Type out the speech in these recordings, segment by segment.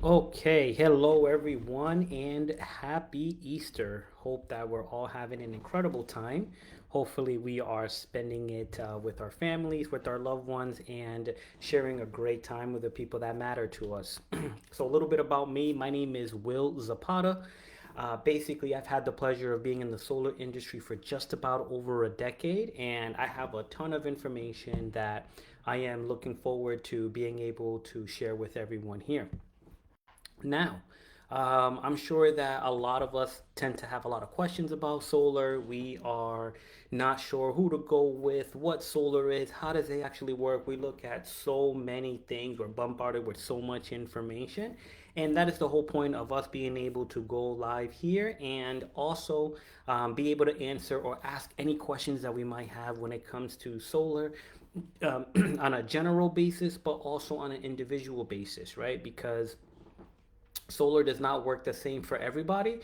Okay, hello everyone, and happy Easter. Hope that we're all having an incredible time. Hopefully, we are spending it with our families, with our loved ones, and sharing a great time with the people that matter to us. So, a little bit about me. My name is Will Zapata. Basically, I've had the pleasure of being in the solar industry for just about over a decade, and I have a ton of information that I am looking forward to being able to share with everyone here. Now, I'm sure that a lot of us tend to have a lot of questions about solar. We are not sure who to go with, what solar is, how does it actually work. We look at so many things, we're bombarded with so much information. And that is the whole point of us being able to go live here and also be able to answer or ask any questions that we might have when it comes to solar on a general basis, but also on an individual basis, right? Because solar does not work the same for everybody.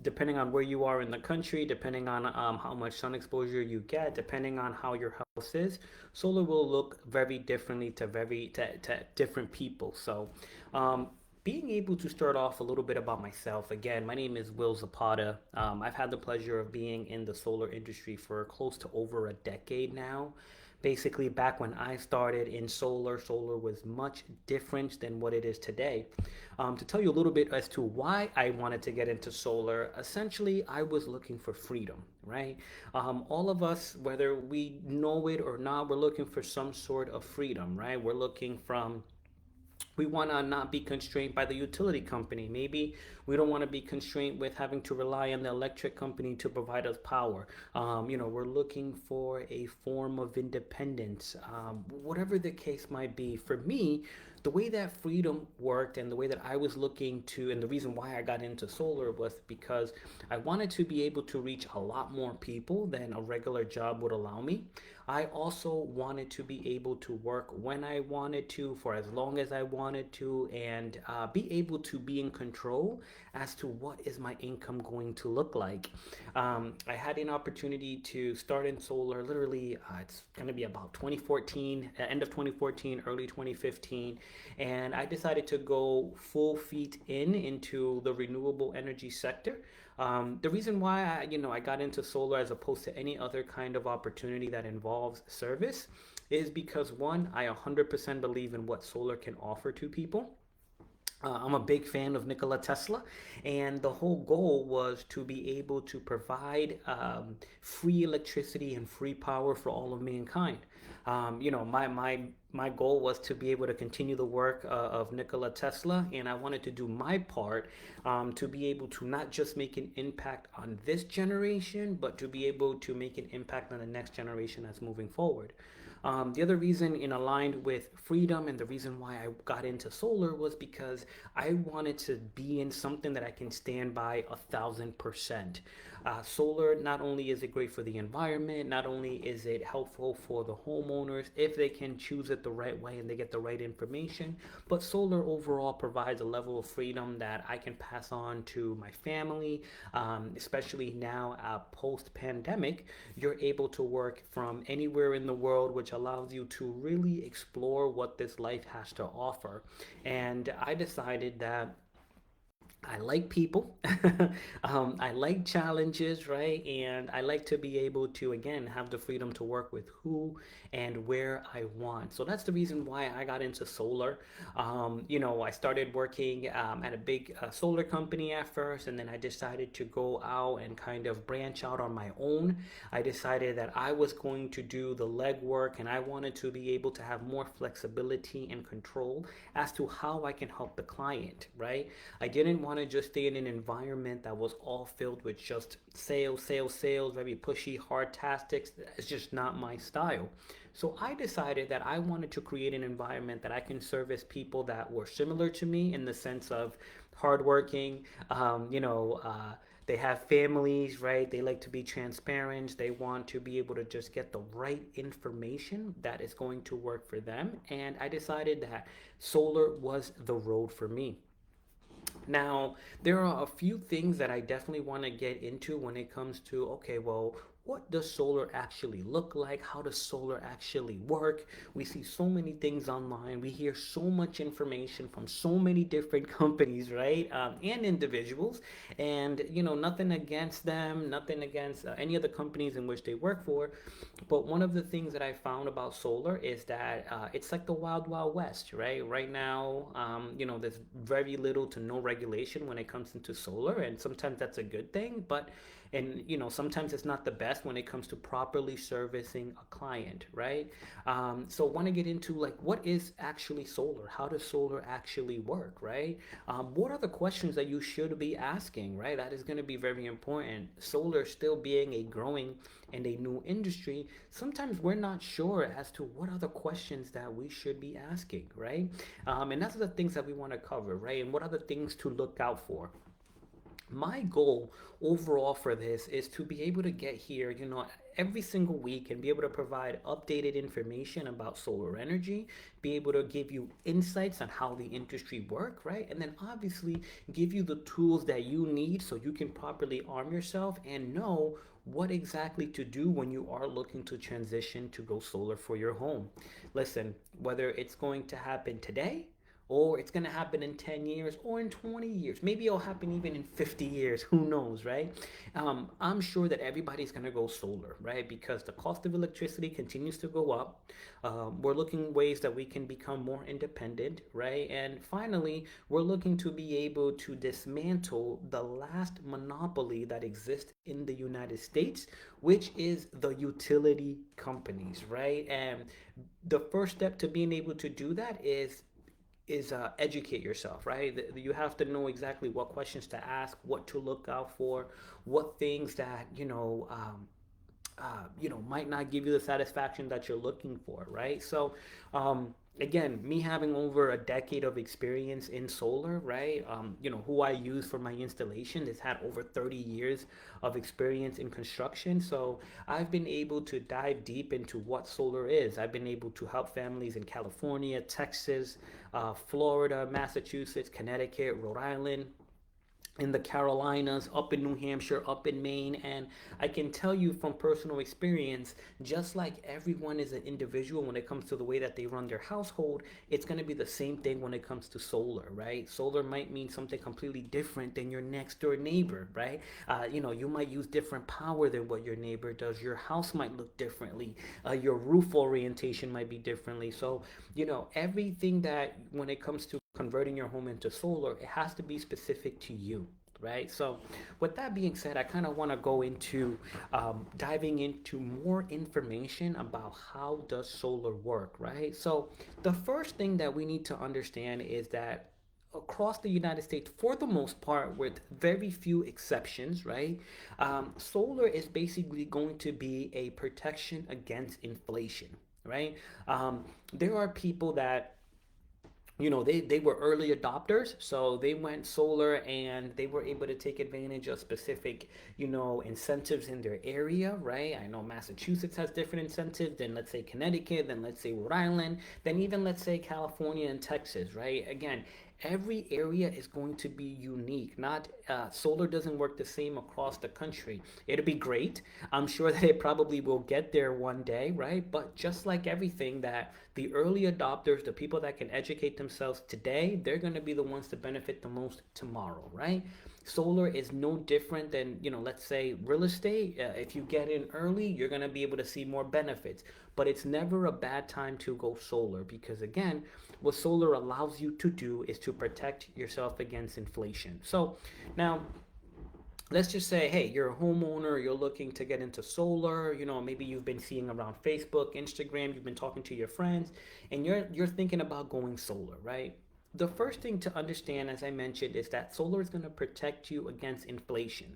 Depending on where you are in the country, depending on how much sun exposure you get, depending on how your house is, solar will look very differently to different people. So, being able to start off a little bit about myself. Again, my name is Will Zapata. I've had the pleasure of being in the solar industry for close to over a decade now. Basically, back when I started in solar, solar was much different than what it is today. To tell you a little bit as to why I wanted to get into solar, essentially, I was looking for freedom, right? All of us, whether we know it or not, we're looking for some sort of freedom, right? We want to not be constrained by the utility company. Maybe we don't want to be constrained with having to rely on the electric company to provide us power. We're looking for a form of independence, whatever the case might be. For me, the way that freedom worked and the way that I was looking to, and the reason why I got into solar was because I wanted to be able to reach a lot more people than a regular job would allow me. I also wanted to be able to work when I wanted to, for as long as I wanted to, and be able to be in control as to what is my income going to look like. I had an opportunity to start in solar literally, it's going to be about 2014, end of 2014, early 2015, and I decided to go full feet into the renewable energy sector. The reason why I got into solar as opposed to any other kind of opportunity that involves service is because one, I 100% believe in what solar can offer to people. I'm a big fan of Nikola Tesla, and the whole goal was to be able to provide free electricity and free power for all of mankind. My goal was to be able to continue the work of Nikola Tesla, and I wanted to do my part to be able to not just make an impact on this generation, but to be able to make an impact on the next generation that's moving forward. The other reason in aligned with freedom and the reason why I got into solar was because I wanted to be in something that I can stand by 1,000%. Solar, not only is it great for the environment, not only is it helpful for the homeowners if they can choose it the right way and they get the right information, but solar overall provides a level of freedom that I can pass on to my family, especially now post pandemic. You're able to work from anywhere in the world, which allows you to really explore what this life has to offer. And I decided that I like people. I like challenges, right? And I like to be able to, again, have the freedom to work with who and where I want. So that's the reason why I got into solar. I started working at a big solar company at first, and then I decided to go out and kind of branch out on my own. I decided that I was going to do the legwork and I wanted to be able to have more flexibility and control as to how I can help the client, right? I didn't want to just stay in an environment that was all filled with just sales, sales, sales, very pushy, hard tactics. It's just not my style. So I decided that I wanted to create an environment that I can service people that were similar to me in the sense of hardworking, they have families, right? They like to be transparent. They want to be able to just get the right information that is going to work for them. And I decided that solar was the road for me. Now, there are a few things that I definitely want to get into when it comes to, okay, well, what does solar actually look like? How does solar actually work? We see so many things online. We hear so much information from so many different companies, right? And individuals. And, nothing against them, nothing against any of the companies in which they work for. But one of the things that I found about solar is that it's like the wild, wild west, right? Right now, there's very little to no regulation when it comes into solar. And sometimes that's a good thing. Sometimes it's not the best when it comes to properly servicing a client, right? So want to get into like what is actually solar? How does solar actually work, right? What are the questions that you should be asking, right? That is going to be very important. Solar still being a growing and a new industry, sometimes we're not sure as to what are the questions that we should be asking, right? And that's the things that we want to cover, right? And what are the things to look out for? My goal overall for this is to be able to get here, every single week and be able to provide updated information about solar energy, be able to give you insights on how the industry work, right? And then obviously give you the tools that you need so you can properly arm yourself and know what exactly to do when you are looking to transition to go solar for your home. Listen, whether it's going to happen today or it's going to happen in 10 years or in 20 years. Maybe it'll happen even in 50 years. Who knows, right? I'm sure that everybody's going to go solar, right? Because the cost of electricity continues to go up. We're looking ways that we can become more independent, right? And finally, we're looking to be able to dismantle the last monopoly that exists in the United States, which is the utility companies, right? And the first step to being able to do that is educate yourself, right? You have to know exactly what questions to ask, what to look out for, what things that might not give you the satisfaction that you're looking for, right? So, again, me having over a decade of experience in solar, right? Who I use for my installation has had over 30 years of experience in construction. So I've been able to dive deep into what solar is. I've been able to help families in California, Texas, Florida, Massachusetts, Connecticut, Rhode Island, in the Carolinas, up in New Hampshire, up in Maine. And I can tell you from personal experience, just like everyone is an individual when it comes to the way that they run their household, it's going to be the same thing when it comes to solar, right? Solar might mean something completely different than your next door neighbor, right? You might use different power than what your neighbor does. Your house might look differently. Your roof orientation might be differently. So, everything that when it comes to converting your home into solar, it has to be specific to you, right? So with that being said, I kind of want to go into diving into more information about how does solar work, right? So the first thing that we need to understand is that across the United States, for the most part, with very few exceptions, right? Solar is basically going to be a protection against inflation, right? There are people that they were early adopters, so they went solar and they were able to take advantage of specific incentives in their area, right? I know Massachusetts has different incentives than, let's say, Connecticut, than, let's say, Rhode Island, then even, let's say, California and Texas, right? Again, every area is going to be unique. Not solar doesn't work the same across the country. It'll be great. I'm sure that it probably will get there one day, right? But just like everything, that the early adopters, the people that can educate themselves today, they're going to be the ones to benefit the most tomorrow, right? Solar is no different than, let's say real estate. If you get in early, you're going to be able to see more benefits. But it's never a bad time to go solar because, again, what solar allows you to do is to protect yourself against inflation. So now, let's just say, hey, you're a homeowner, you're looking to get into solar, maybe you've been seeing around Facebook, Instagram, you've been talking to your friends, and you're thinking about going solar, right? The first thing to understand, as I mentioned, is that solar is going to protect you against inflation.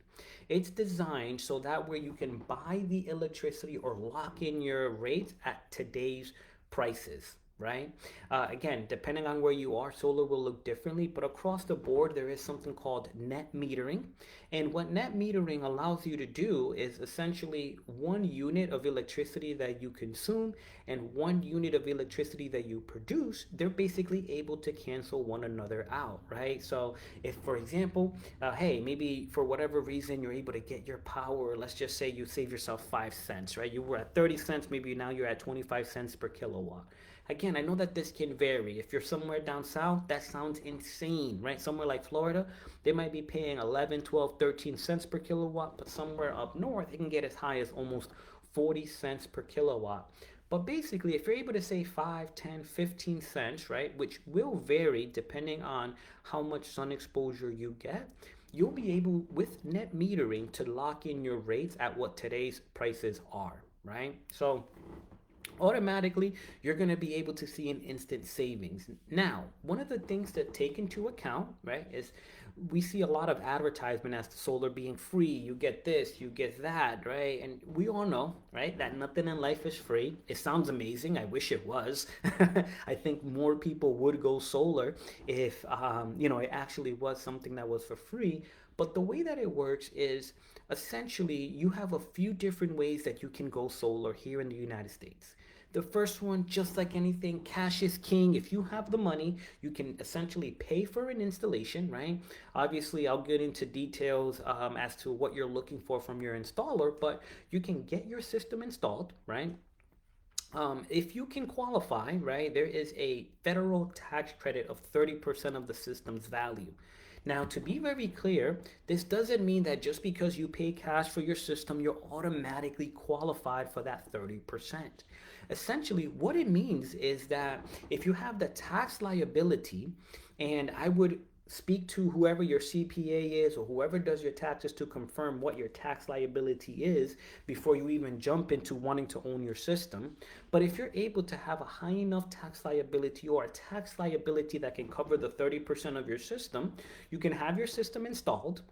It's designed so that way you can buy the electricity or lock in your rates at today's prices. right? Again, depending on where you are, solar will look differently, but across the board, there is something called net metering. And what net metering allows you to do is essentially 1 unit of electricity that you consume and 1 unit of electricity that you produce, they're basically able to cancel one another out, right? So if, for example, hey, maybe for whatever reason you're able to get your power, let's just say you save yourself 5 cents, right? You were at 30 cents, maybe now you're at 25 cents per kilowatt. Again, I know that this can vary. If you're somewhere down south, that sounds insane, right? Somewhere like Florida, they might be paying 11, 12, 13 cents per kilowatt, but somewhere up north, it can get as high as almost 40 cents per kilowatt. But basically, if you're able to save 5, 10, 15 cents, right, which will vary depending on how much sun exposure you get, you'll be able, with net metering, to lock in your rates at what today's prices are, right? So automatically you're going to be able to see an instant savings. Now, one of the things to take into account, right, is we see a lot of advertisement as to solar being free. You get this, you get that, right? And we all know, right, that nothing in life is free. It sounds amazing. I wish it was. I think more people would go solar if it actually was something that was for free. But the way that it works is essentially you have a few different ways that you can go solar here in the United States. The first one, just like anything, cash is king. If you have the money, you can essentially pay for an installation, right? Obviously, I'll get into details as to what you're looking for from your installer, but you can get your system installed, right? If you can qualify, right, there is a federal tax credit of 30% of the system's value. Now, to be very clear, this doesn't mean that just because you pay cash for your system, you're automatically qualified for that 30%. Essentially, what it means is that if you have the tax liability, and I would speak to whoever your CPA is or whoever does your taxes to confirm what your tax liability is before you even jump into wanting to own your system. But if you're able to have a high enough tax liability or a tax liability that can cover the 30% of your system, you can have your system installed.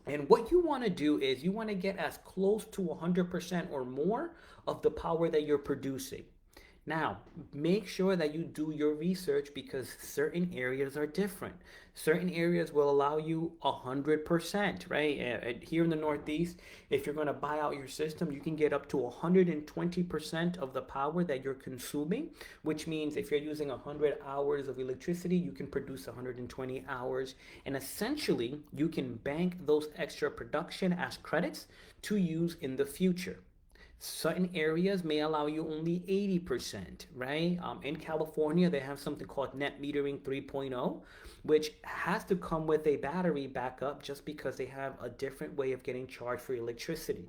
And what you want to do is you want to get as close to 100% or more of the power that you're producing. Now, make sure that you do your research because certain areas are different. Certain areas will allow you 100%, right? Here in the Northeast, if you're going to buy out your system, you can get up to 120% of the power that you're consuming, which means if you're using 100 hours of electricity, you can produce 120 hours. And essentially, you can bank those extra production as credits to use in the future. Certain areas may allow you only 80%, right? In California, they have something called net metering 3.0, which has to come with a battery backup just because they have a different way of getting charged for electricity.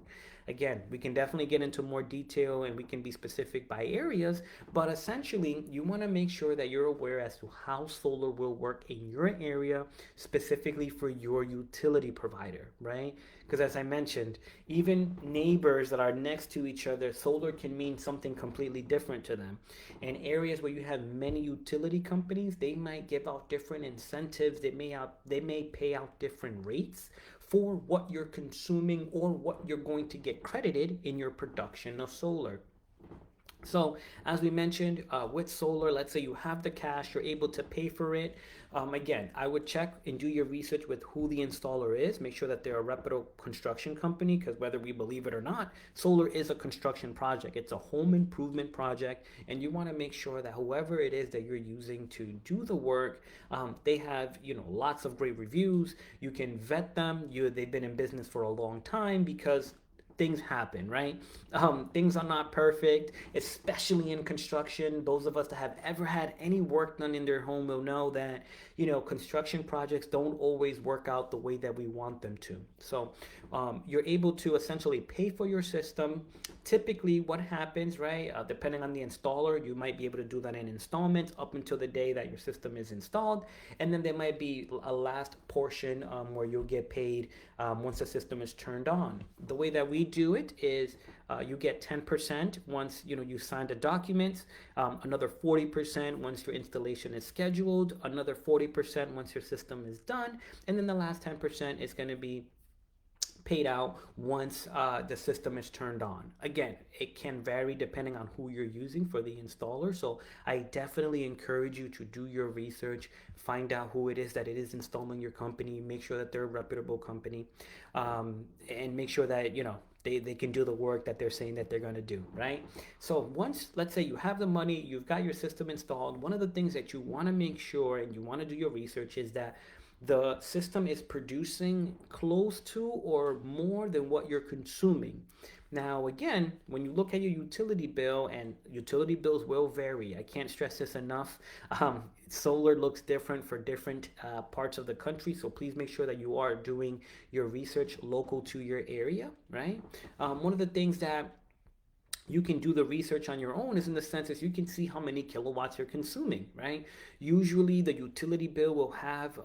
Again, we can definitely get into more detail and we can be specific by areas, but essentially, you want to make sure that you're aware as to how solar will work in your area, specifically for your utility provider, right? Because as I mentioned, even neighbors that are next to each other, solar can mean something completely different to them. In areas where you have many utility companies, they might give out different incentives. They may pay out different rates for what you're consuming or what you're going to get credited in your production of solar. So, as we mentioned, with solar, let's say you have the cash, you're able to pay for it. Again, I would check and do your research with who the installer is. Make sure that they're a reputable construction company because whether we believe it or not, solar is a construction project. It's a home improvement project, and you want to make sure that whoever it is that you're using to do the work, they have lots of great reviews. You can vet them. They've been in business for a long time because things happen, right? Things are not perfect, especially in construction. Those of us that have ever had any work done in their home will know that, construction projects don't always work out the way that we want them to. So you're able to essentially pay for your system. Typically, what happens, right? Depending on the installer, you might be able to do that in installments up until the day that your system is installed. And then there might be a last portion where you'll get paid once the system is turned on. The way that we do it is you get 10% once you sign the documents, another 40% once your installation is scheduled, another 40% once your system is done, and then the last 10% is going to be paid out once the system is turned on. Again, it can vary depending on who you're using for the installer. So I definitely encourage you to do your research, find out who it is that it is installing your company, make sure that they're a reputable company, and make sure that, they can do the work that they're saying that they're going to do, right? So once, let's say you have the money, you've got your system installed, one of the things that you want to make sure and you want to do your research is that the system is producing close to or more than what you're consuming. Now, again, when you look at your utility bill, and utility bills will vary, I can't stress this enough. Solar looks different for different parts of the country, so please make sure that you are doing your research local to your area, right? One of the things that you can do the research on your own is in the sense is you can see how many kilowatts you're consuming, right? Usually the utility bill will have,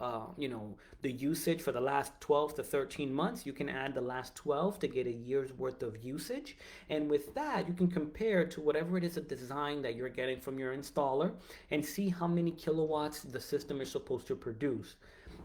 the usage for the last 12 to 13 months. You can add the last 12 to get a year's worth of usage. And with that, you can compare to whatever it is a design that you're getting from your installer and see how many kilowatts the system is supposed to produce.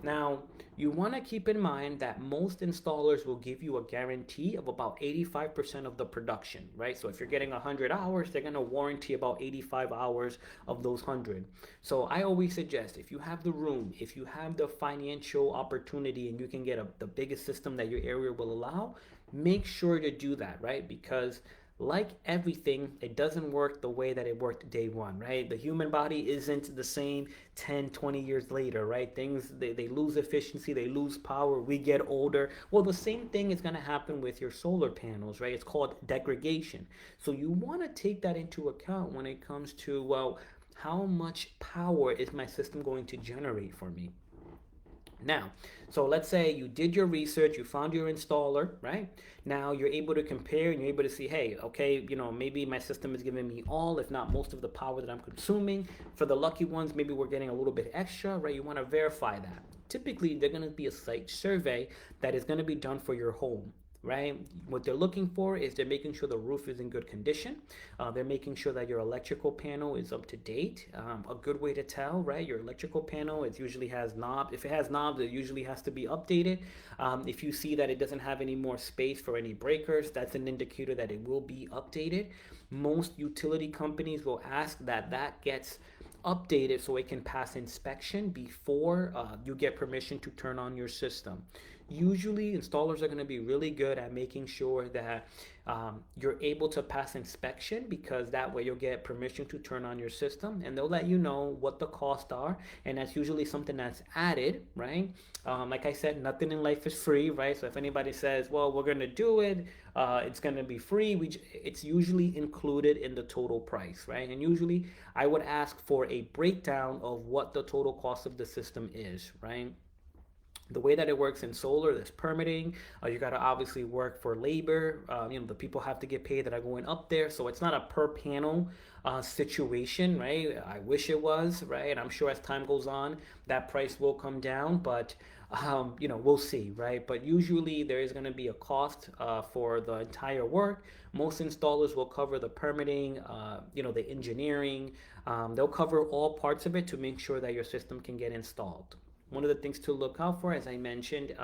Now, you want to keep in mind that most installers will give you a guarantee of about 85% of the production, right? So if you're getting 100 hours, they're going to warranty about 85 hours of those 100. So I always suggest if you have the room, if you have the financial opportunity and you can get the biggest system that your area will allow, make sure to do that, right? Because like everything, it doesn't work the way that it worked day one, right? The human body isn't the same 10, 20 years later, right? Things, they lose efficiency, they lose power, we get older. Well, the same thing is going to happen with your solar panels, right? It's called degradation. So you want to take that into account when it comes to, well, how much power is my system going to generate for me? Now, so let's say you did your research, you found your installer, right? Now you're able to compare and you're able to see, hey, okay, maybe my system is giving me all, if not most of the power that I'm consuming. For the lucky ones, maybe we're getting a little bit extra, right? You want to verify that. Typically, there's going to be a site survey that is going to be done for your home, right? What they're looking for is they're making sure the roof is in good condition. They're making sure that your electrical panel is up to date. A good way to tell, right? Your electrical panel, it usually has knobs. If it has knobs, it usually has to be updated. If you see that it doesn't have any more space for any breakers, that's an indicator that it will be updated. Most utility companies will ask that that gets updated so it can pass inspection before you get permission to turn on your system. Usually installers are going to be really good at making sure that you're able to pass inspection, because that way you'll get permission to turn on your system and they'll let you know what the costs are, and that's usually something that's added, right? Like I said, nothing in life is free, right? So if anybody says, well, we're going to do it, it's going to be free, it's usually included in the total price, right? And usually I would ask for a breakdown of what the total cost of the system is, right? The way that it works in solar, there's permitting. You got to obviously work for labor. The people have to get paid that are going up there. So it's not a per panel situation, right? I wish it was, right? And I'm sure as time goes on, that price will come down, but we'll see, right? But usually there is going to be a cost for the entire work. Most installers will cover the permitting, the engineering. They'll cover all parts of it to make sure that your system can get installed. One of the things to look out for, as I mentioned,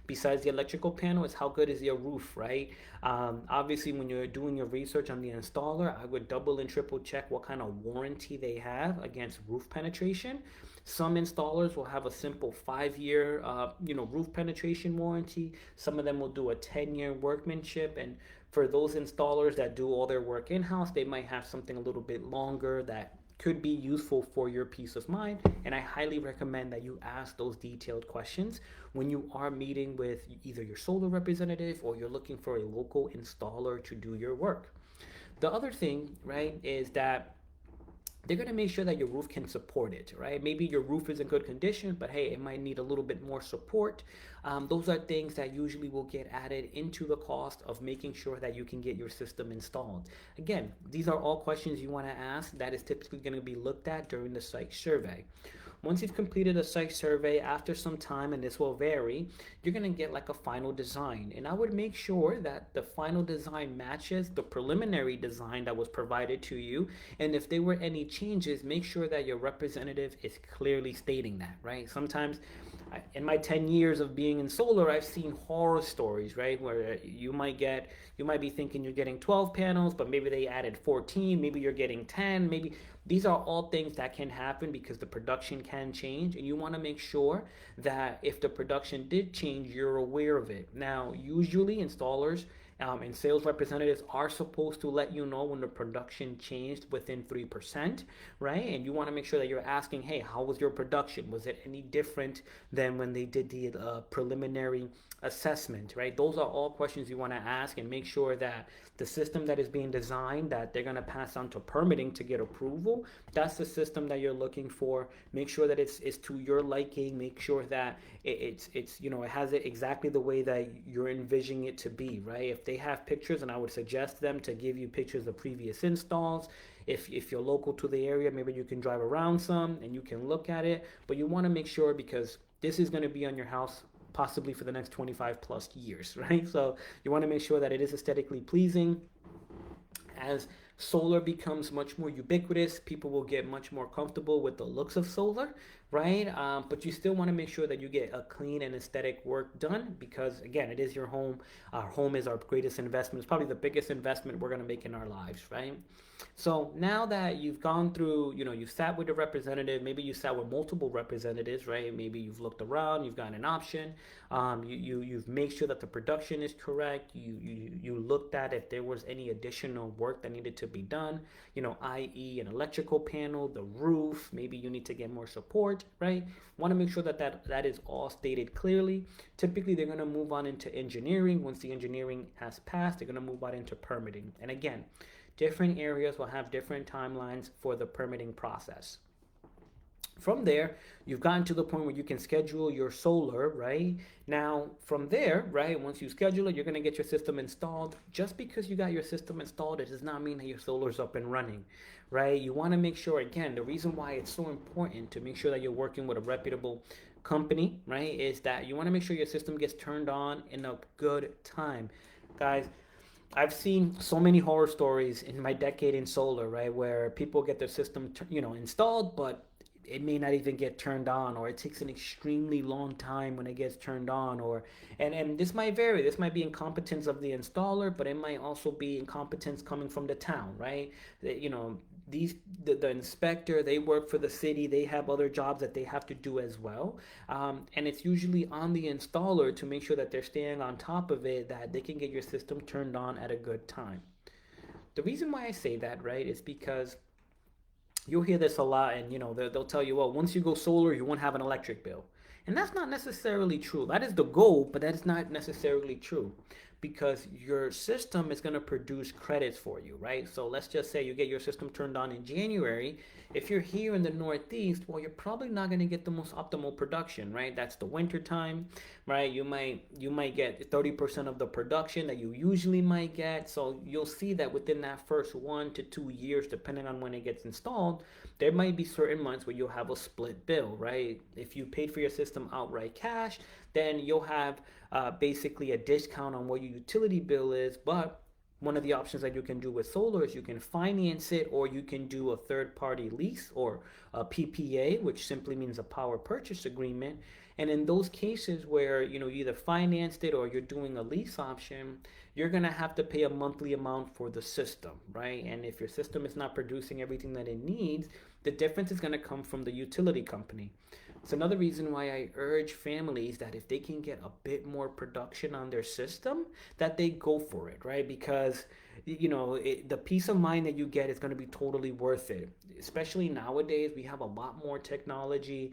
besides the electrical panel, is how good is your roof, right? Obviously, when you're doing your research on the installer, I would double and triple check what kind of warranty they have against roof penetration. Some installers will have a simple 5-year, roof penetration warranty. Some of them will do a 10-year workmanship. And for those installers that do all their work in-house, they might have something a little bit longer that could be useful for your peace of mind. And I highly recommend that you ask those detailed questions when you are meeting with either your solar representative or you're looking for a local installer to do your work. The other thing, right, is that they're going to make sure that your roof can support it, right? Maybe your roof is in good condition, but hey, it might need a little bit more support. Those are things that usually will get added into the cost of making sure that you can get your system installed. Again, these are all questions you want to ask that is typically going to be looked at during the site survey. Once you've completed a site survey, after some time, and this will vary, you're going to get like a final design. And I would make sure that the final design matches the preliminary design that was provided to you. And if there were any changes, make sure that your representative is clearly stating that, right? Sometimes In my 10 years of being in solar, I've seen horror stories, right? Where you might be thinking you're getting 12 panels, but maybe they added 14, maybe you're getting 10, maybe these are all things that can happen because the production can change, and you want to make sure that if the production did change, you're aware of it. Now, usually installers and sales representatives are supposed to let you know when the production changed within 3%, right? And you want to make sure that you're asking, hey, how was your production? Was it any different than when they did the preliminary assessment, right? Those are all questions you want to ask, and make sure that the system that is being designed that they're going to pass on to permitting to get approval, that's the system that you're looking for. Make sure that it's to your liking. Make sure that it's it has it exactly the way that you're envisioning it to be, right? If they have pictures, and I would suggest them to give you pictures of previous installs. If you're local to the area, maybe you can drive around some and you can look at it. But you want to make sure, because this is going to be on your house possibly for the next 25 plus years, right? So you want to make sure that it is aesthetically pleasing. As solar becomes much more ubiquitous, people will get much more comfortable with the looks of solar, right? But you still want to make sure that you get a clean and aesthetic work done, because again, it is your home. Our home is our greatest investment. It's probably the biggest investment we're going to make in our lives, right? So now that you've gone through, you've sat with a representative, maybe you sat with multiple representatives, right? Maybe you've looked around, you've gotten an option, you've made sure that the production is correct, you looked at if there was any additional work that needed to be done, i.e. an electrical panel, the roof, maybe you need to get more support, right? Want to make sure that is all stated clearly. Typically, they're going to move on into engineering. Once the engineering has passed, they're going to move on into permitting. And again, different areas will have different timelines for the permitting process. From there, you've gotten to the point where you can schedule your solar, right? Now, from there, right, once you schedule it, you're going to get your system installed. Just because you got your system installed, it does not mean that your solar's up and running, right? You want to make sure, again, the reason why it's so important to make sure that you're working with a reputable company, right, is that you want to make sure your system gets turned on in a good time. Guys, I've seen so many horror stories in my decade in solar, right, where people get their system, installed, but it may not even get turned on, or it takes an extremely long time when it gets turned on, and this might vary. This might be incompetence of the installer, but it might also be incompetence coming from the town, right? The inspector, they work for the city, they have other jobs that they have to do as well, and it's usually on the installer to make sure that they're staying on top of it, that they can get your system turned on at a good time. The reason why I say that, right, is because you'll hear this a lot, and they'll tell you, well, once you go solar, you won't have an electric bill. And that's not necessarily true. That is the goal, but that is not necessarily true, because your system is going to produce credits for you, right? So let's just say you get your system turned on in January. If you're here in the Northeast, well, you're probably not going to get the most optimal production, right? That's the winter time, right? You might get 30% of the production that you usually might get. So you'll see that within that first 1 to 2 years, depending on when it gets installed, there might be certain months where you'll have a split bill, right? If you paid for your system outright cash, then you'll have basically a discount on what your utility bill is. But one of the options that you can do with solar is you can finance it, or you can do a third-party lease, or a PPA, which simply means a power purchase agreement. And in those cases where you either financed it or you're doing a lease option, you're going to have to pay a monthly amount for the system, right? And if your system is not producing everything that it needs, the difference is going to come from the utility company. It's another reason why I urge families that if they can get a bit more production on their system, that they go for it, right? Because the peace of mind that you get is going to be totally worth it. Especially nowadays, we have a lot more technology.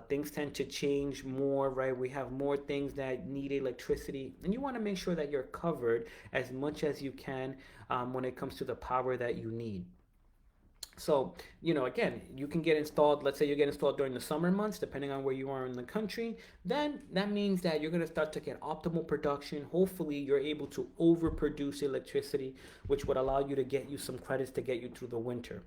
Things tend to change more, right? We have more things that need electricity, and you want to make sure that you're covered as much as you can when it comes to the power that you need. So, again, you can get installed, let's say you get installed during the summer months, depending on where you are in the country, then that means that you're going to start to get optimal production. Hopefully, you're able to overproduce electricity, which would allow you to get you some credits to get you through the winter.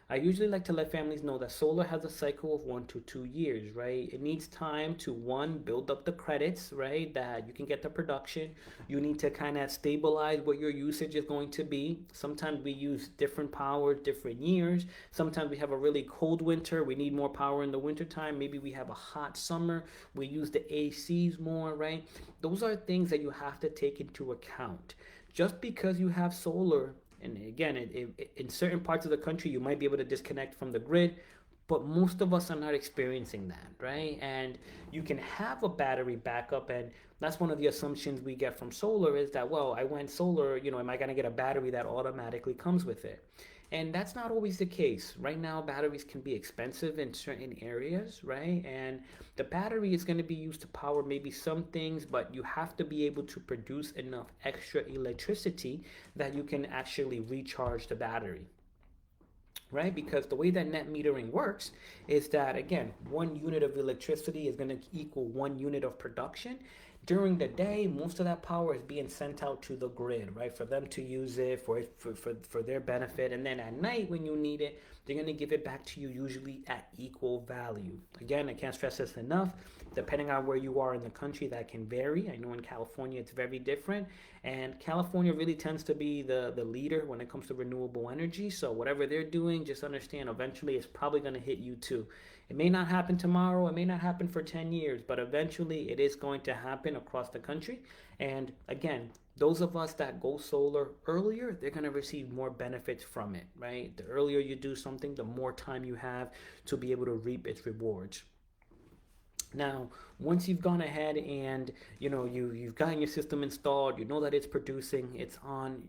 I usually like to let families know that solar has a cycle of 1 to 2 years, right? It needs time to one, build up the credits, right? That you can get the production. You need to kind of stabilize what your usage is going to be. Sometimes we use different power, different years. Sometimes we have a really cold winter. We need more power in the wintertime. Maybe we have a hot summer. We use the ACs more, right? Those are things that you have to take into account. Just because you have solar, and again, in certain parts of the country, you might be able to disconnect from the grid, but most of us are not experiencing that, right? And you can have a battery backup, and that's one of the assumptions we get from solar is that, well, I went solar, am I going to get a battery that automatically comes with it? And that's not always the case. Right now, batteries can be expensive in certain areas, right? And the battery is going to be used to power maybe some things, but you have to be able to produce enough extra electricity that you can actually recharge the battery, right? Because the way that net metering works is that, again, 1 unit of electricity is going to equal 1 unit of production. During the day, most of that power is being sent out to the grid, right? For them to use it for their benefit. And then at night, when you need it, they're going to give it back to you usually at equal value. Again, I can't stress this enough. Depending on where you are in the country, that can vary. I know in California it's very different. And California really tends to be the leader when it comes to renewable energy. So whatever they're doing, just understand eventually it's probably going to hit you too. It may not happen tomorrow, it may not happen for 10 years, but eventually it is going to happen across the country. And again, those of us that go solar earlier, they're going to receive more benefits from it, right? The earlier you do something, the more time you have to be able to reap its rewards. Now, once you've gone ahead and you've gotten your system installed, you know that it's producing, it's on.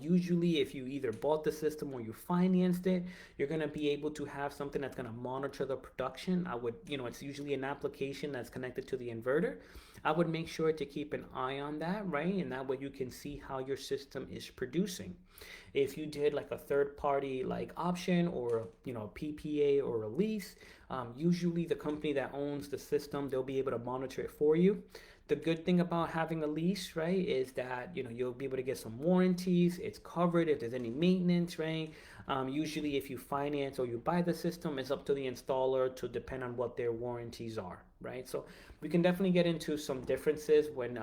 Usually, if you either bought the system or you financed it, you're gonna be able to have something that's gonna monitor the production. It's usually an application that's connected to the inverter. I would make sure to keep an eye on that, right? And that way you can see how your system is producing. If you did like a third party like option or PPA or a lease, usually the company that owns the system, they'll be able to monitor it for you. The good thing about having a lease, right, is that you'll be able to get some warranties. It's covered if there's any maintenance, right? Usually, if you finance or you buy the system, it's up to the installer to depend on what their warranties are, right? So we can definitely get into some differences when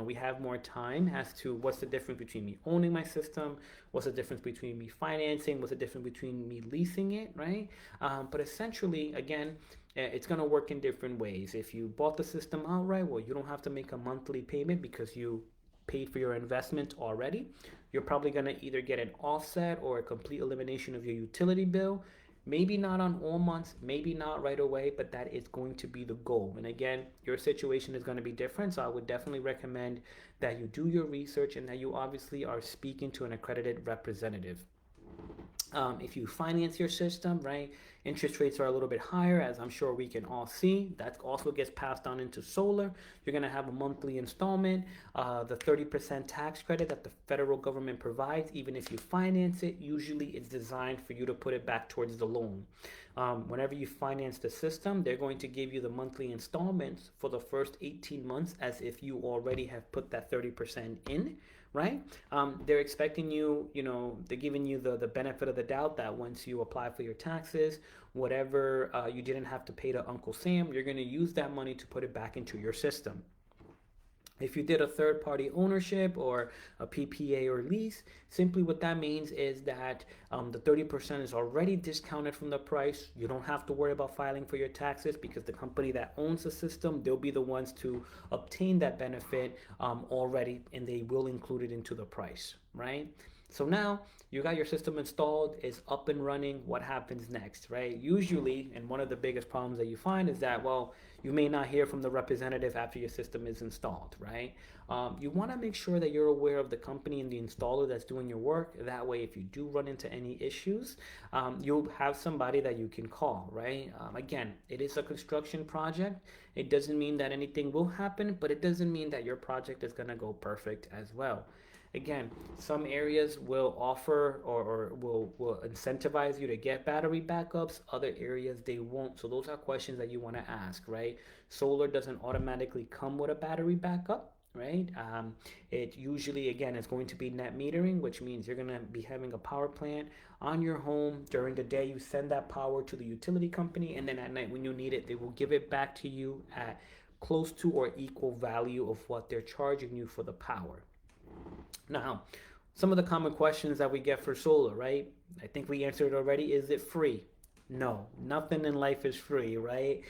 we have more time as to what's the difference between me owning my system, what's the difference between me financing, what's the difference between me leasing it, right? But essentially, again, it's going to work in different ways. If you bought the system outright, well, you don't have to make a monthly payment because you paid for your investment already. You're probably going to either get an offset or a complete elimination of your utility bill. Maybe not on all months, maybe not right away, but that is going to be the goal. And again, your situation is going to be different. So I would definitely recommend that you do your research and that you obviously are speaking to an accredited representative. If you finance your system, right, interest rates are a little bit higher, as I'm sure we can all see. That also gets passed on into solar. You're going to have a monthly installment, the 30% tax credit that the federal government provides. Even if you finance it, usually it's designed for you to put it back towards the loan. Whenever you finance the system, they're going to give you the monthly installments for the first 18 months as if you already have put that 30% in, right? They're expecting they're giving you the benefit of the doubt that once you apply for your taxes, whatever you didn't have to pay to Uncle Sam, you're going to use that money to put it back into your system. If you did a third party ownership or a PPA or lease, simply what that means is that the 30% is already discounted from the price. You don't have to worry about filing for your taxes because the company that owns the system, they'll be the ones to obtain that benefit already, and they will include it into the price, right? So now you got your system installed, it's up and running. What happens next, right? Usually, and one of the biggest problems that you find is that, well, you may not hear from the representative after your system is installed, right? You want to make sure that you're aware of the company and the installer that's doing your work. That way, if you do run into any issues, you'll have somebody that you can call, right? Again, it is a construction project. It doesn't mean that anything will happen, but it doesn't mean that your project is going to go perfect as well. Again, some areas will offer or will incentivize you to get battery backups. Other areas they won't. So those are questions that you want to ask, right? Solar doesn't automatically come with a battery backup. right? It usually, again, is going to be net metering, which means you're going to be having a power plant on your home. During the day, you send that power to the utility company, and then at night, when you need it, they will give it back to you at close to or equal value of what they're charging you for the power. Now, some of the common questions that we get for solar, right? I think we answered already. Is it free? No, nothing in life is free, right?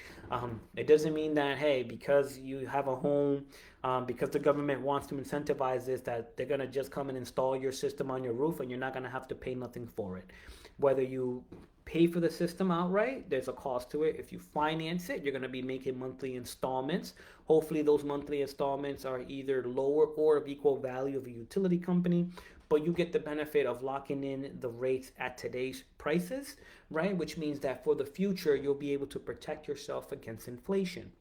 It doesn't mean that, hey, because you have a home, because the government wants to incentivize this, that they're going to just come and install your system on your roof and you're not going to have to pay nothing for it. Whether you pay for the system outright, there's a cost to it. If you finance it, you're going to be making monthly installments. Hopefully, those monthly installments are either lower or of equal value of a utility company, but you get the benefit of locking in the rates at today's prices, right? Which means that for the future, you'll be able to protect yourself against inflation.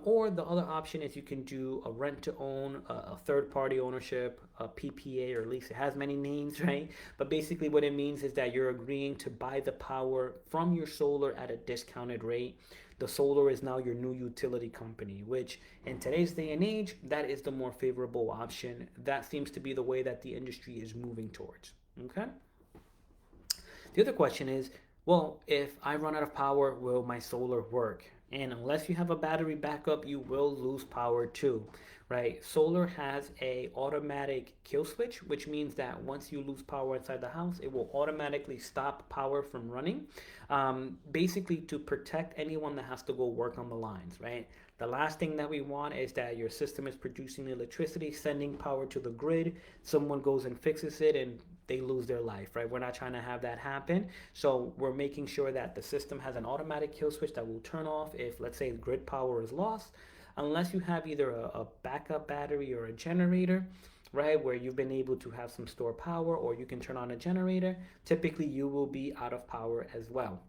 Or the other option is you can do a rent to own, a third party ownership, a PPA, or at least it has many names, right? But basically, what it means is that you're agreeing to buy the power from your solar at a discounted rate. The solar is now your new utility company, which in today's day and age, that is the more favorable option. That seems to be the way that the industry is moving towards. Okay. The other question is, well, if I run out of power, will my solar work? And unless you have a battery backup, you will lose power too, right? Solar has a automatic kill switch, which means that once you lose power inside the house, it will automatically stop power from running, basically to protect anyone that has to go work on the lines, right? The last thing that we want is that your system is producing electricity, sending power to the grid. Someone goes and fixes it and they lose their life, right? We're not trying to have that happen. So we're making sure that the system has an automatic kill switch that will turn off if, let's say, grid power is lost, unless you have either a backup battery or a generator, right, where you've been able to have some store power, or you can turn on a generator. Typically, you will be out of power as well,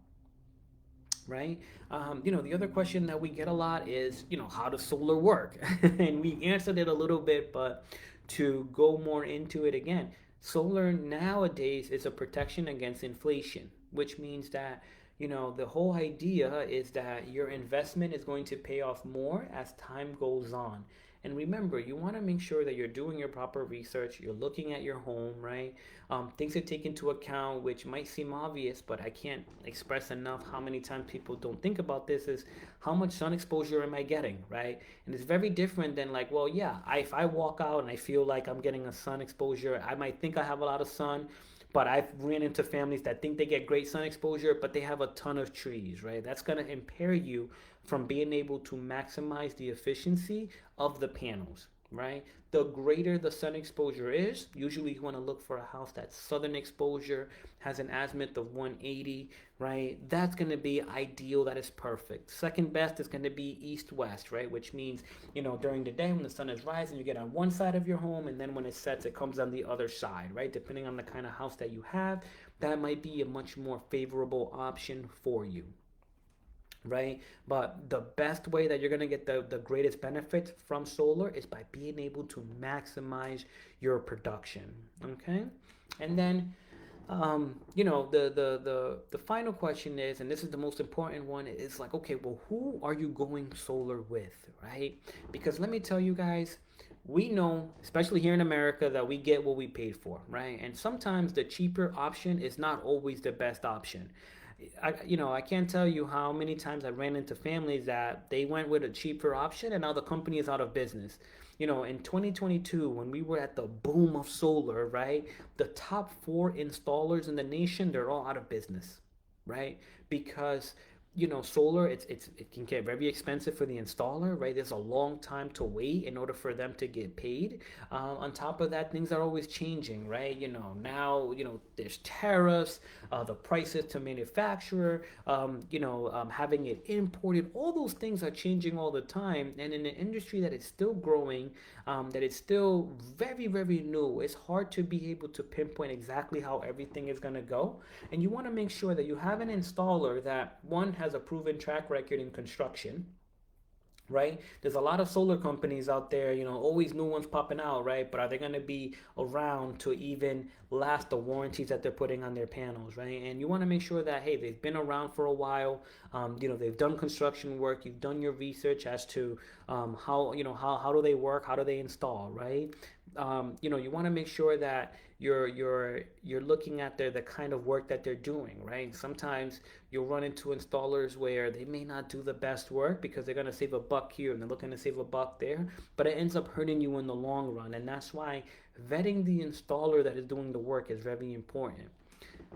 right? The other question that we get a lot is, how does solar work? And we answered it a little bit, but to go more into it again, solar nowadays is a protection against inflation, which means that, the whole idea is that your investment is going to pay off more as time goes on. And remember, you want to make sure that you're doing your proper research, you're looking at your home, right? Things to take into account, which might seem obvious, but I can't express enough how many times people don't think about this, is how much sun exposure am I getting, right? And it's very different than like, well, yeah, if I walk out and I feel like I'm getting a sun exposure, I might think I have a lot of sun, but I've ran into families that think they get great sun exposure, but they have a ton of trees, right? That's going to impair you from being able to maximize the efficiency of the panels, right? The greater the sun exposure is, usually you want to look for a house that's southern exposure, has an azimuth of 180, right? That's going to be ideal. That is perfect. Second best is going to be east-west, right? Which means, during the day when the sun is rising, you get on one side of your home, and then when it sets, it comes on the other side, right? Depending on the kind of house that you have, that might be a much more favorable option for you, right? But the best way that you're going to get the greatest benefits from solar is by being able to maximize your production, okay? And then, the final question is, and this is the most important one, is like, okay, well, who are you going solar with, right? Because let me tell you guys, we know, especially here in America, that we get what we paid for, right? And sometimes the cheaper option is not always the best option. I can't tell you how many times I ran into families that they went with a cheaper option and now the company is out of business. In 2022, when we were at the boom of solar, right, the top four installers in the nation, they're all out of business, right? Because solar, it can get very expensive for the installer, right? There's a long time to wait in order for them to get paid. On top of that, things are always changing, right? Now there's tariffs, the prices to manufacturer, having it imported. All those things are changing all the time, and in an industry that is still growing, that is still very, very new, it's hard to be able to pinpoint exactly how everything is going to go. And you want to make sure that you have an installer that, one, has a proven track record in construction, right? There's a lot of solar companies out there, always new ones popping out, right? But are they going to be around to even last the warranties that they're putting on their panels, right? And you want to make sure that, hey, they've been around for a while. They've done construction work. You've done your research as to how do they work? How do they install, right? You want to make sure that you're looking at the kind of work that they're doing, right? Sometimes you'll run into installers where they may not do the best work because they're going to save a buck here and they're looking to save a buck there, but it ends up hurting you in the long run. And that's why vetting the installer that is doing the work is very important.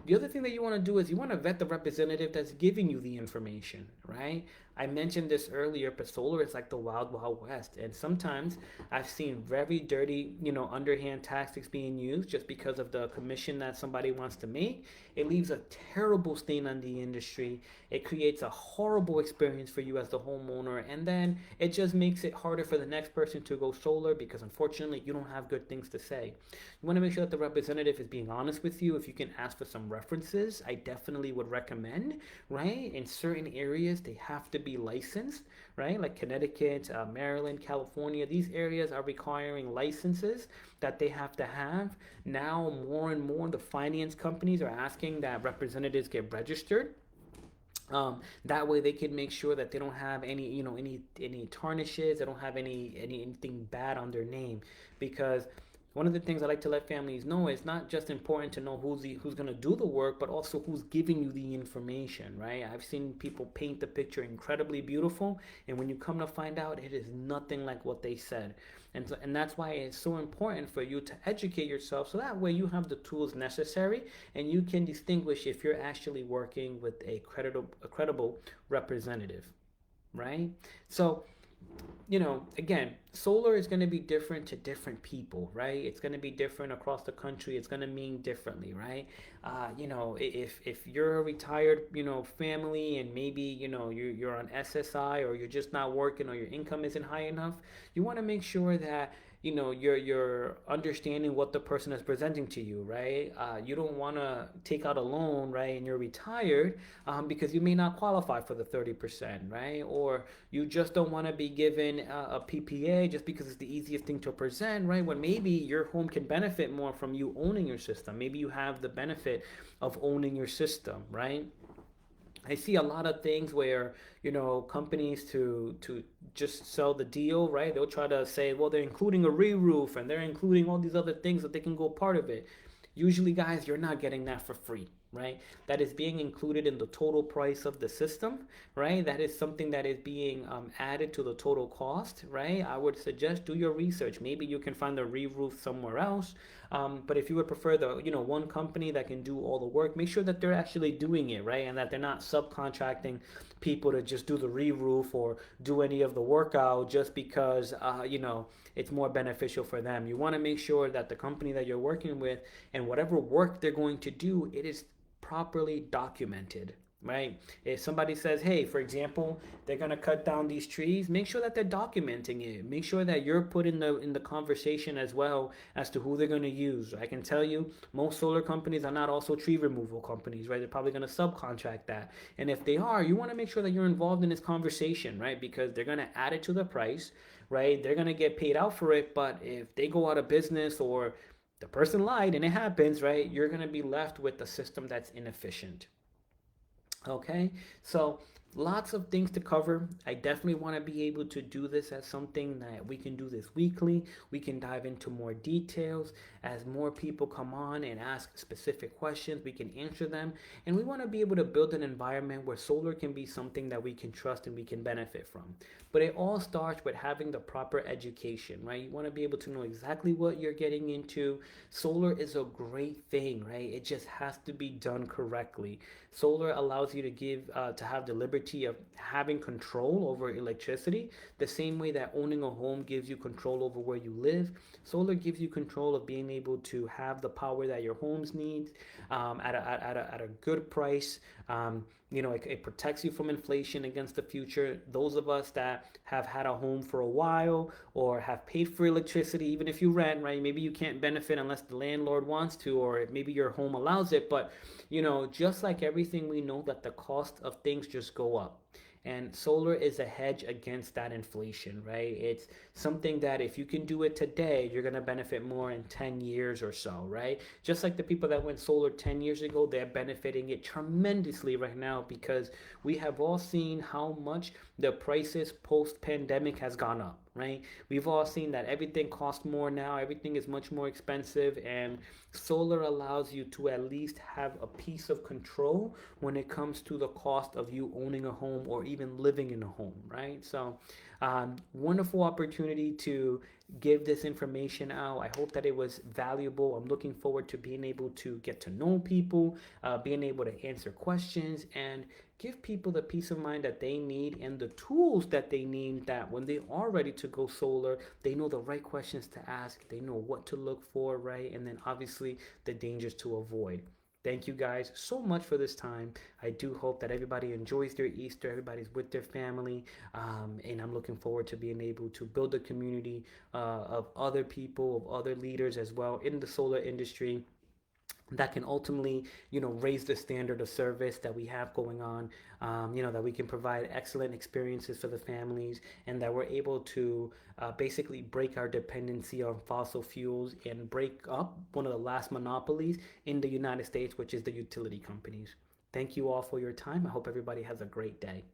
The other thing that you want to do is you want to vet the representative that's giving you the information, right? I mentioned this earlier, but solar is like the wild, wild west. And sometimes I've seen very dirty, underhand tactics being used just because of the commission that somebody wants to make. It leaves a terrible stain on the industry. It creates a horrible experience for you as the homeowner. And then it just makes it harder for the next person to go solar because unfortunately you don't have good things to say. You want to make sure that the representative is being honest with you. If you can ask for some references, I definitely would recommend, right? In certain areas, they have to be licensed, right? Like Connecticut, Maryland, California, these areas are requiring licenses that they have to have. Now, more and more, the finance companies are asking that representatives get registered. That way they can make sure that they don't have any tarnishes, they don't have anything bad on their name, because one of the things I like to let families know is not just important to know who's going to do the work, but also who's giving you the information, right? I've seen people paint the picture incredibly beautiful, and when you come to find out, it is nothing like what they said. And that's why it's so important for you to educate yourself, so that way you have the tools necessary and you can distinguish if you're actually working with a credible representative, right? So again, solar is going to be different to different people, right? It's going to be different across the country. It's going to mean differently, right? If you're a retired, family, and maybe, you're on SSI, or you're just not working, or your income isn't high enough, you want to make sure that you're understanding what the person is presenting to you, right? You don't want to take out a loan, right, and you're retired, because you may not qualify for the 30%, right? Or you just don't want to be given a PPA just because it's the easiest thing to present, right? When maybe your home can benefit more from you owning your system. Maybe you have the benefit of owning your system, right? I see a lot of things where, companies to just sell the deal, right? They'll try to say, well, they're including a re-roof and they're including all these other things that they can go part of it. Usually, guys, you're not getting that for free, right? That is being included in the total price of the system, right? That is something that is being added to the total cost, right? I would suggest do your research. Maybe you can find a re-roof somewhere else. But if you would prefer the, one company that can do all the work, make sure that they're actually doing it, right? And that they're not subcontracting people to just do the re-roof or do any of the workout just because, it's more beneficial for them. You want to make sure that the company that you're working with and whatever work they're going to do, it is properly documented, right? If somebody says, hey, for example, they're going to cut down these trees, make sure that they're documenting it. Make sure that you're put in the conversation as well as to who they're going to use. I can tell you most solar companies are not also tree removal companies, right? They're probably going to subcontract that. And if they are, you want to make sure that you're involved in this conversation, right? Because they're going to add it to the price, right? They're going to get paid out for it, but if they go out of business or the person lied and it happens, right? You're going to be left with a system that's inefficient. Okay, so lots of things to cover. I definitely want to be able to do this as something that we can do this weekly. We can dive into more details as more people come on and ask specific questions. We can answer them, and we want to be able to build an environment where solar can be something that we can trust and we can benefit from. But it all starts with having the proper education, right? You want to be able to know exactly what you're getting into. Solar is a great thing, right? It just has to be done correctly. Solar allows you to have the liberty of having control over electricity, the same way that owning a home gives you control over where you live. Solar gives you control of being able to have the power that your homes need, at a good price. It protects you from inflation against the future. Those of us that have had a home for a while or have paid for electricity, even if you rent, right? Maybe you can't benefit unless the landlord wants to, or maybe your home allows it. But, just like everything, we know that the cost of things just go up. And solar is a hedge against that inflation, right? It's something that if you can do it today, you're going to benefit more in 10 years or so, right? Just like the people that went solar 10 years ago, they're benefiting it tremendously right now because we have all seen how much the prices post pandemic has gone up, right? We've all seen that everything costs more now, everything is much more expensive, and solar allows you to at least have a piece of control when it comes to the cost of you owning a home or even living in a home, right? So, wonderful opportunity to give this information out. I hope that it was valuable. I'm looking forward to being able to get to know people, being able to answer questions, and give people the peace of mind that they need and the tools that they need, that when they are ready to go solar, they know the right questions to ask, they know what to look for, right? And then obviously the dangers to avoid. Thank you guys so much for this time. I do hope that everybody enjoys their Easter, everybody's with their family, and I'm looking forward to being able to build a community of other people, of other leaders as well in the solar industry that can ultimately, raise the standard of service that we have going on, that we can provide excellent experiences for the families, and that we're able to basically break our dependency on fossil fuels and break up one of the last monopolies in the United States, which is the utility companies. Thank you all for your time. I hope everybody has a great day.